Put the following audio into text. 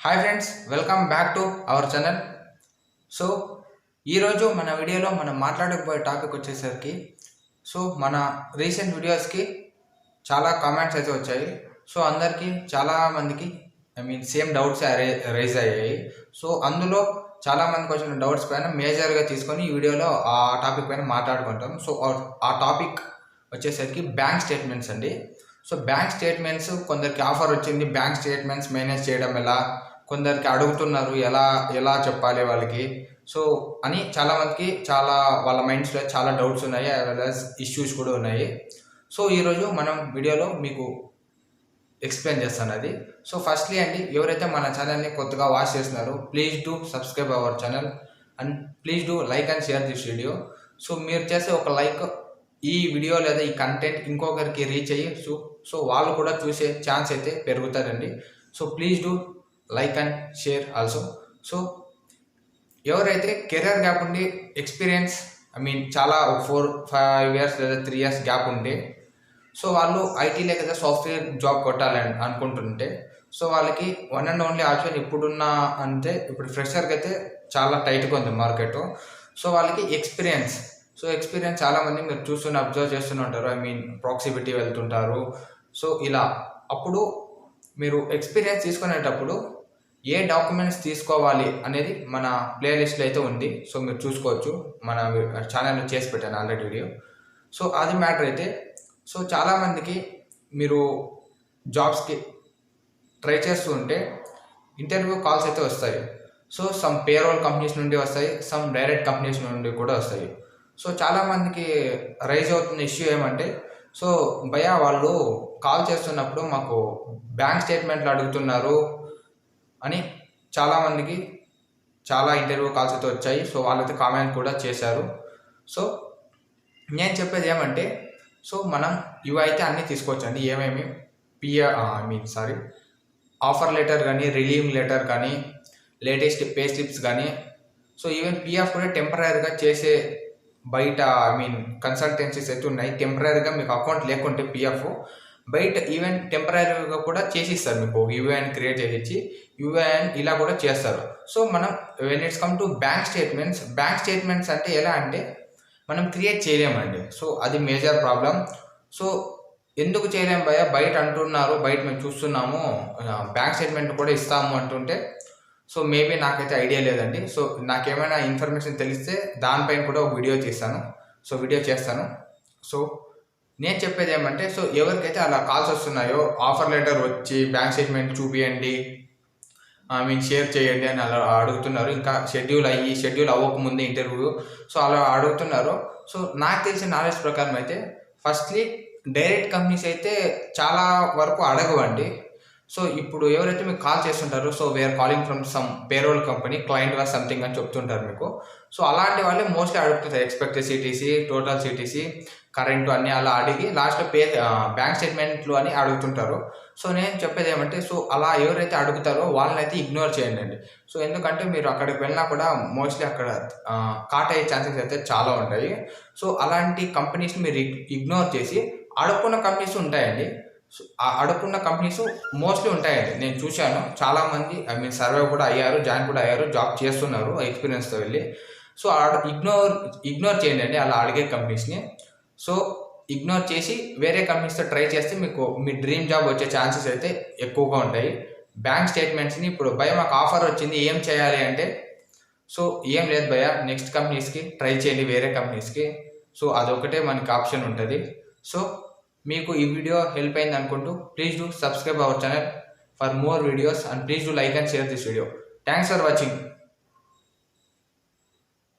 Hi friends, welcome back to our channel. So ఈరోజు మన వీడియోలో మనం మాట్లాడకపోయే టాపిక్ వచ్చేసరికి మన రీసెంట్ వీడియోస్కి చాలా కామెంట్స్ అయితే వచ్చాయి. సో అందరికీ చాలామందికి సేమ్ డౌట్స్ రైజ్ అయ్యాయి. సో అందులో చాలామందికి వచ్చిన డౌట్స్ పైన మేజర్గా తీసుకొని ఈ వీడియోలో ఆ టాపిక్ పైన మాట్లాడుకుంటాం. సో ఆ టాపిక్ వచ్చేసరికి బ్యాంక్ స్టేట్మెంట్స్ అండి. సో బ్యాంక్ స్టేట్మెంట్స్ కొందరికి ఆఫర్ వచ్చింది, బ్యాంక్ స్టేట్మెంట్స్ మేనేజ్ చేయడం ఎలా, కొందరికి అడుగుతున్నారు ఎలా ఎలా చెప్పాలి వాళ్ళకి. సో అని చాలామందికి వాళ్ళ మైండ్స్లో చాలా డౌట్స్ ఉన్నాయి, అస్ ఇష్యూస్ కూడా ఉన్నాయి. సో ఈరోజు మనం వీడియోలో మీకు ఎక్స్ప్లెయిన్ చేస్తాను అది. సో ఫస్ట్లీ అండి, ఎవరైతే మన ఛానల్ని కొత్తగా వాచ్ చేస్తున్నారో please do subscribe our channel and please do like and share this video. So మీరు చేసే ఒక లైక్ ఈ వీడియో లేదా ఈ కంటెంట్ ఇంకొకరికి రీచ్ అయ్యి సో వాళ్ళు కూడా చూసే ఛాన్స్ అయితే పెరుగుతారండి. So please do like and share also. So ఎవరైతే కెరియర్ గ్యాప్ ఉండి ఎక్స్పీరియన్స్ చాలా 4-5 years లేదా 3 years గ్యాప్ ఉంటే సో వాళ్ళు ఐటీలో కదా సాఫ్ట్వేర్ జాబ్ కొట్టాలని అనుకుంటుంటే సో వాళ్ళకి వన్ అండ్ ఓన్లీ ఆప్షన్ ఇప్పుడు ఫ్రెషర్కి అయితే చాలా టైట్గా ఉంది మార్కెట్. సో వాళ్ళకి ఎక్స్పీరియన్స్ చాలామంది మీరు అబ్జర్వ్ చేస్తూనే ఉంటారు. ప్రాక్సిమిటీ వెళ్తుంటారు. సో ఇలా అప్పుడు మీరు ఎక్స్పీరియన్స్ తీసుకునేటప్పుడు ఏ డాక్యుమెంట్స్ తీసుకోవాలి అనేది మన ప్లేలిస్ట్లో అయితే ఉంది. సో మీరు చూసుకోవచ్చు, మన ఛానల్లో చేసి పెట్టాను ఆల్రెడీ వీడియో. సో అది మ్యాటర్ అయితే సో చాలామందికి మీరు జాబ్స్కి ట్రై చేస్తూ ఉంటే ఇంటర్వ్యూ కాల్స్ అయితే వస్తాయి. సో సమ్ పేరోల్ కంపెనీస్ నుండి వస్తాయి, సమ్ డైరెక్ట్ కంపెనీస్ నుండి కూడా వస్తాయి. సో చాలామందికి రైజ్ అవుతున్న ఇష్యూ ఏమంటే సో భయ్యా వాళ్ళు కాల్ చేస్తున్నప్పుడు మాకు బ్యాంక్ స్టేట్మెంట్లు అడుగుతున్నారు అని చాలామందికి చాలా ఇంటర్వ్యూ కాల్స్ అయితే వచ్చాయి. సో వాళ్ళైతే కామెంట్ కూడా చేశారు. సో నేను చెప్పేది ఏమంటే సో మనం ఇవి అయితే అన్నీ తీసుకోవచ్చండి. ఏమేమి ఆఫర్ లెటర్ కానీ, రిలీవింగ్ లెటర్ కానీ, లేటెస్ట్ పే స్లిప్స్ కానీ, సో ఈవెన్ పిఎఫ్ కూడా టెంపరీగా చేసే బయట కన్సల్టెన్సీస్ అయితే ఉన్నాయి. టెంపరీగా మీకు అకౌంట్ లేకుంటే పిఎఫ్ బయట ఈవెన్ టెంపరీగా కూడా చేసిస్తారు. మీకు యూఏఎన్ క్రియేట్ చేసి యూఏఎన్ ఇలా కూడా చేస్తారు. సో మనం when it's come to bank statements అంటే ఎలా అంటే మనం క్రియేట్ చేయలేమండి. సో అది మేజర్ ప్రాబ్లం. సో ఎందుకు చేయలేము భయ్యా, బయట అంటున్నారు, బయట మేము చూస్తున్నాము బ్యాంక్ స్టేట్మెంట్ కూడా ఇస్తాము అంటుంటే సో మేబీ నాకైతే ఐడియా లేదండి. సో నాకేమైనా ఇన్ఫర్మేషన్ తెలిస్తే దానిపైన కూడా ఒక వీడియో చేస్తాను. సో నేను చెప్పేది ఏమంటే సో ఎవరికైతే అలా కాల్స్ వస్తున్నాయో ఆఫర్ లెటర్ వచ్చి బ్యాంక్ స్టేట్మెంట్ చూపియండి, షేర్ చేయండి అని అలా అడుగుతున్నారు. ఇంకా షెడ్యూల్ అవ్వకముందే ఇంటర్వ్యూ సో అలా అడుగుతున్నారు. సో నాకు తెలిసిన నాలెడ్జ్ ప్రకారం అయితే ఫస్ట్లీ డైరెక్ట్ కంపెనీస్ అయితే చాలా వరకు అడగవండి. సో ఇప్పుడు ఎవరైతే మీకు కాల్ చేస్తుంటారో so we are calling from some payroll company, client was something అని చెప్తుంటారు మీకు. సో అలాంటి వాళ్ళే మోస్ట్లీ అడుగుతుంటారు. Expected CTC, total CTC, current అన్నీ అలా అడిగి లాస్ట్లో బ్యాంక్ స్టేట్మెంట్లు అని అడుగుతుంటారు. సో నేను చెప్పేది ఏమంటే సో అలా ఎవరైతే అడుగుతారో వాళ్ళని అయితే ఇగ్నోర్ చేయండి. సో ఎందుకంటే మీరు అక్కడికి వెళ్ళినా కూడా మోస్ట్లీ అక్కడ కాట్ అయ్యే ఛాన్సెస్ అయితే చాలా ఉంటాయి. సో అలాంటి కంపెనీస్ని మీరు ఇగ్నోర్ చేసి అడుక్కున్న కంపెనీస్ ఉంటాయండి. సో ఆ అడుక్కున్న కంపెనీస్ మోస్ట్లీ ఉంటాయండి. నేను చూశాను చాలామంది సర్వే కూడా అయ్యారు, జాయిన్ కూడా అయ్యారు, జాబ్ చేస్తున్నారు ఎక్స్పీరియన్స్తో వెళ్ళి. సో ఇగ్నోర్ చేయండి అండి అలా అడిగే కంపెనీస్ని. సో ఇగ్నోర్ చేసి వేరే కంపెనీస్తో ట్రై చేస్తే మీకు మీ డ్రీమ్ జాబ్ వచ్చే ఛాన్సెస్ అయితే ఎక్కువగా ఉంటాయి. బ్యాంక్ స్టేట్మెంట్స్ని ఇప్పుడు భయ మాకు ఆఫర్ వచ్చింది ఏం చేయాలి అంటే సో ఏం లేదు భయ, నెక్స్ట్ కంపెనీస్కి ట్రై చేయండి, వేరే కంపెనీస్కి. సో అదొకటే మనకి ఆప్షన్ ఉంటుంది. సో మీకు ఈ వీడియో హెల్ప్ అయింది అనుకుంటూ please do subscribe our channel for more videos and please do like and share this video. Thanks for watching.